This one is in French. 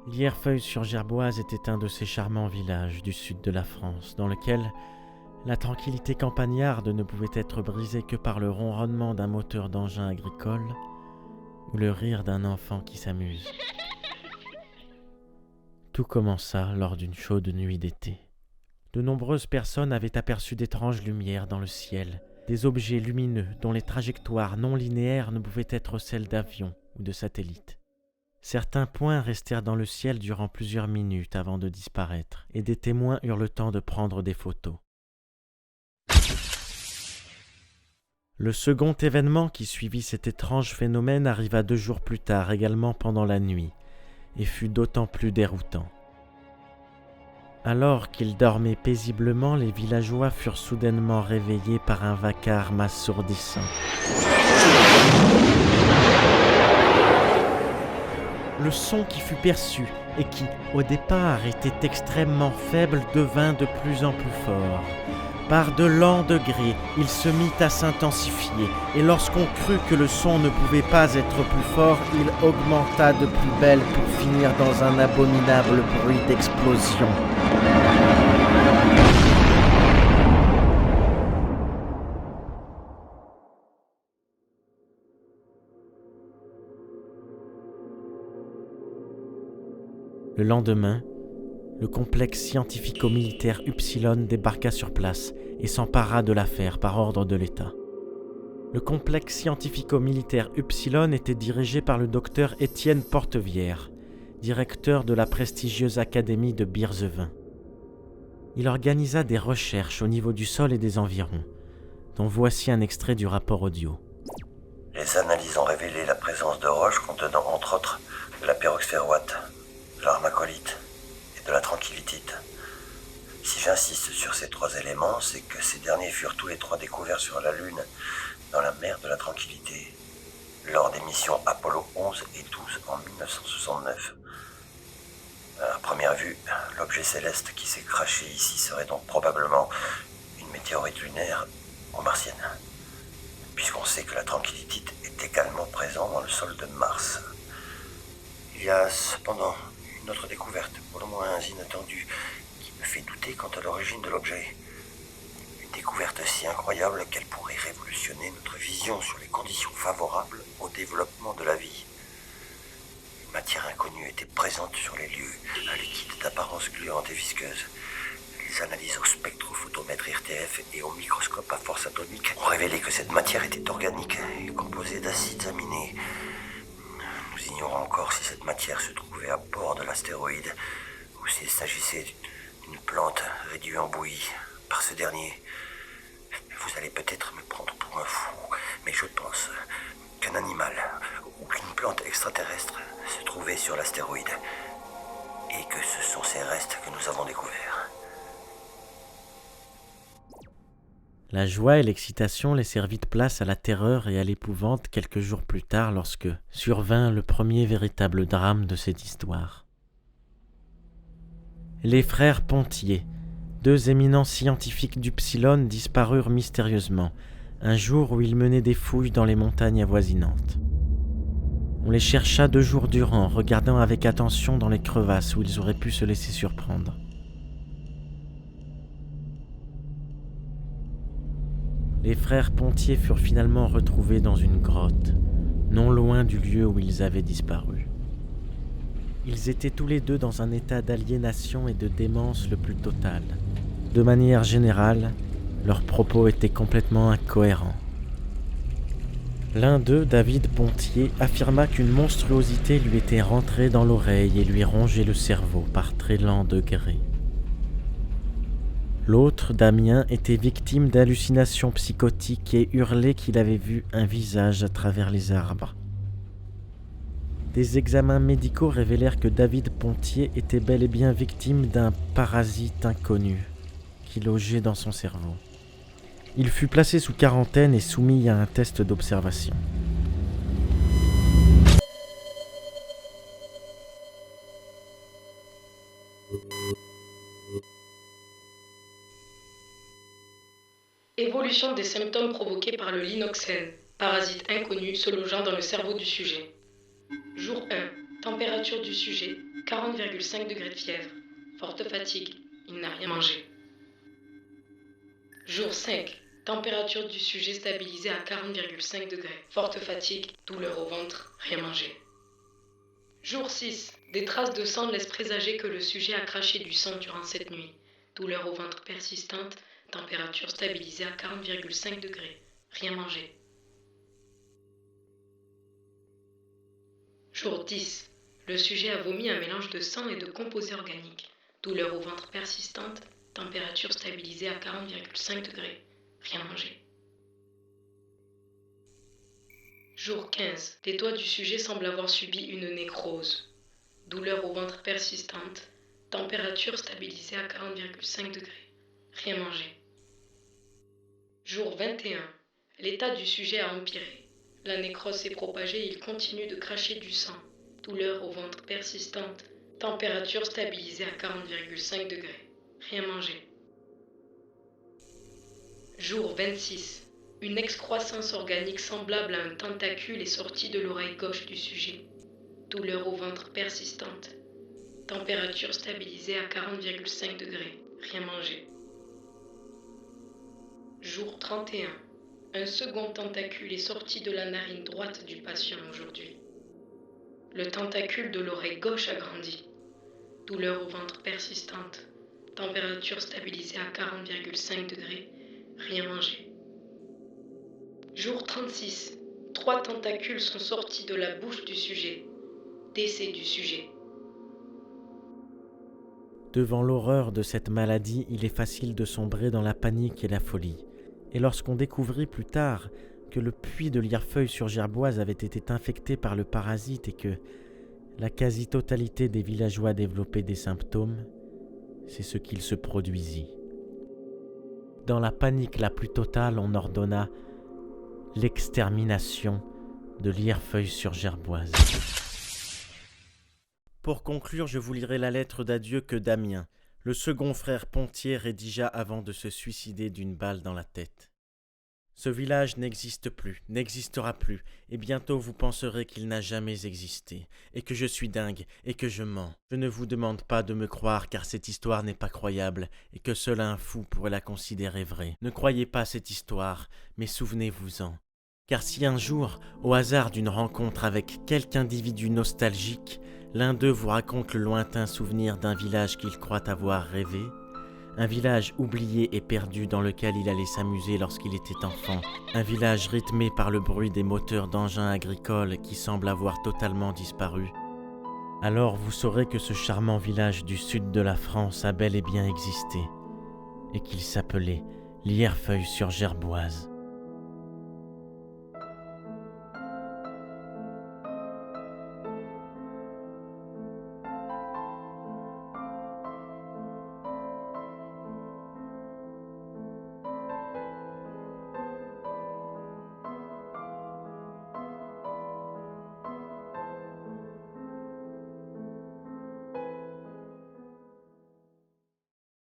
Lierfeuille-sur-Gerboise était un de ces charmants villages du sud de la France, dans lequel la tranquillité campagnarde ne pouvait être brisée que par le ronronnement d'un moteur d'engin agricole ou le rire d'un enfant qui s'amuse. Tout commença lors d'une chaude nuit d'été. De nombreuses personnes avaient aperçu d'étranges lumières dans le ciel, des objets lumineux dont les trajectoires non linéaires ne pouvaient être celles d'avions ou de satellites. Certains points restèrent dans le ciel durant plusieurs minutes avant de disparaître, et des témoins eurent le temps de prendre des photos. Le second événement qui suivit cet étrange phénomène arriva 2 jours plus tard, également pendant la nuit, et fut d'autant plus déroutant. Alors qu'ils dormaient paisiblement, les villageois furent soudainement réveillés par un vacarme assourdissant. Le son qui fut perçu et qui, au départ, était extrêmement faible, devint de plus en plus fort. Par de lents degrés, il se mit à s'intensifier, et lorsqu'on crut que le son ne pouvait pas être plus fort, il augmenta de plus belle pour finir dans un abominable bruit d'explosion. Le lendemain, le complexe scientifico-militaire Upsilon débarqua sur place et s'empara de l'affaire par ordre de l'État. Le complexe scientifico-militaire Upsilon était dirigé par le docteur Étienne Portevière, directeur de la prestigieuse académie de Beersevin. Il organisa des recherches au niveau du sol et des environs, dont voici un extrait du rapport audio. Les analyses ont révélé la présence de roches contenant entre autres de la peroxyferroite, de l'armacolite et de la tranquillitite. Si j'insiste sur ces 3 éléments, c'est que ces derniers furent tous les 3 découverts sur la Lune, dans la mer de la Tranquillité, lors des missions Apollo 11 et 12 en 1969. À première vue, l'objet céleste qui s'est craché ici serait donc probablement une météorite lunaire ou martienne, puisqu'on sait que la tranquillitite est également présente dans le sol de Mars. Il y a cependant une autre découverte, pour le moins inattendue, qui me fait douter quant à l'origine de l'objet. Une découverte si incroyable qu'elle pourrait révolutionner notre vision sur les conditions favorables au développement de la vie. Une matière inconnue était présente sur les lieux, un liquide d'apparence gluante et visqueuse. Les analyses au spectrophotomètre RTF et au microscope à force atomique ont révélé que cette matière était organique et composée d'acides aminés. Nous ignorons encore si cette matière se trouvait à bord de l'astéroïde ou s'il s'agissait d'une plante réduite en bouillie par ce dernier. Vous allez peut-être me prendre pour un fou, mais je pense qu'un animal ou qu'une plante extraterrestre se trouvait sur l'astéroïde et que ce sont ces restes que nous avons découverts. La joie et l'excitation laissèrent vite place à la terreur et à l'épouvante quelques jours plus tard lorsque survint le premier véritable drame de cette histoire. Les frères Pontier, 2 éminents scientifiques d'Upsilon, disparurent mystérieusement, un jour où ils menaient des fouilles dans les montagnes avoisinantes. On les chercha 2 jours durant, regardant avec attention dans les crevasses où ils auraient pu se laisser surprendre. Les frères Pontier furent finalement retrouvés dans une grotte, non loin du lieu où ils avaient disparu. Ils étaient tous les 2 dans un état d'aliénation et de démence le plus total. De manière générale, leurs propos étaient complètement incohérents. L'un d'eux, David Pontier, affirma qu'une monstruosité lui était rentrée dans l'oreille et lui rongeait le cerveau par très lents degrés. L'autre, Damien, était victime d'hallucinations psychotiques et hurlait qu'il avait vu un visage à travers les arbres. Des examens médicaux révélèrent que David Pontier était bel et bien victime d'un parasite inconnu qui logeait dans son cerveau. Il fut placé sous quarantaine et soumis à un test d'observation. Évolution des symptômes provoqués par le linoxène, parasite inconnu se logeant dans le cerveau du sujet. Jour 1. Température du sujet, 40,5 degrés de fièvre. Forte fatigue. Il n'a rien mangé. Jour 5. Température du sujet stabilisée à 40,5 degrés. Forte fatigue, douleur au ventre, rien mangé. Jour 6. Des traces de sang laissent présager que le sujet a craché du sang durant cette nuit. Douleur au ventre persistante, température stabilisée à 40,5 degrés. Rien mangé. Jour 10. Le sujet a vomi un mélange de sang et de composés organiques. Douleur au ventre persistante, température stabilisée à 40,5 degrés. Rien mangé. Jour 15. Les doigts du sujet semblent avoir subi une nécrose. Douleur au ventre persistante, température stabilisée à 40,5 degrés. Rien mangé. Jour 21. L'état du sujet a empiré. La nécrose s'est propagée et il continue de cracher du sang. Douleur au ventre persistante, température stabilisée à 40,5 degrés. Rien mangé. Jour 26. Une excroissance organique semblable à un tentacule est sortie de l'oreille gauche du sujet. Douleur au ventre persistante. Température stabilisée à 40,5 degrés. Rien mangé. Jour 31. Un second tentacule est sorti de la narine droite du patient aujourd'hui. Le tentacule de l'oreille gauche a grandi. Douleur au ventre persistante. Température stabilisée à 40,5 degrés. Rien mangé. Jour 36. 3 tentacules sont sortis de la bouche du sujet. Décès du sujet. Devant l'horreur de cette maladie, il est facile de sombrer dans la panique et la folie. Et lorsqu'on découvrit plus tard que le puits de Lierfeuille sur Gerboise avait été infecté par le parasite et que la quasi-totalité des villageois développaient des symptômes, c'est ce qu'il se produisit. Dans la panique la plus totale, on ordonna l'extermination de Lierfeuille sur Gerboise. Pour conclure, je vous lirai la lettre d'adieu que Damien, le second frère Pontier, rédigea avant de se suicider d'une balle dans la tête. Ce village n'existe plus, n'existera plus, et bientôt vous penserez qu'il n'a jamais existé, et que je suis dingue, et que je mens. Je ne vous demande pas de me croire, car cette histoire n'est pas croyable, et que seul un fou pourrait la considérer vraie. Ne croyez pas cette histoire, mais souvenez-vous-en. Car si un jour, au hasard d'une rencontre avec quelque individu nostalgique, l'un d'eux vous raconte le lointain souvenir d'un village qu'il croit avoir rêvé, un village oublié et perdu dans lequel il allait s'amuser lorsqu'il était enfant, un village rythmé par le bruit des moteurs d'engins agricoles qui semble avoir totalement disparu, alors vous saurez que ce charmant village du sud de la France a bel et bien existé, et qu'il s'appelait Lierfeuille sur Gerboise.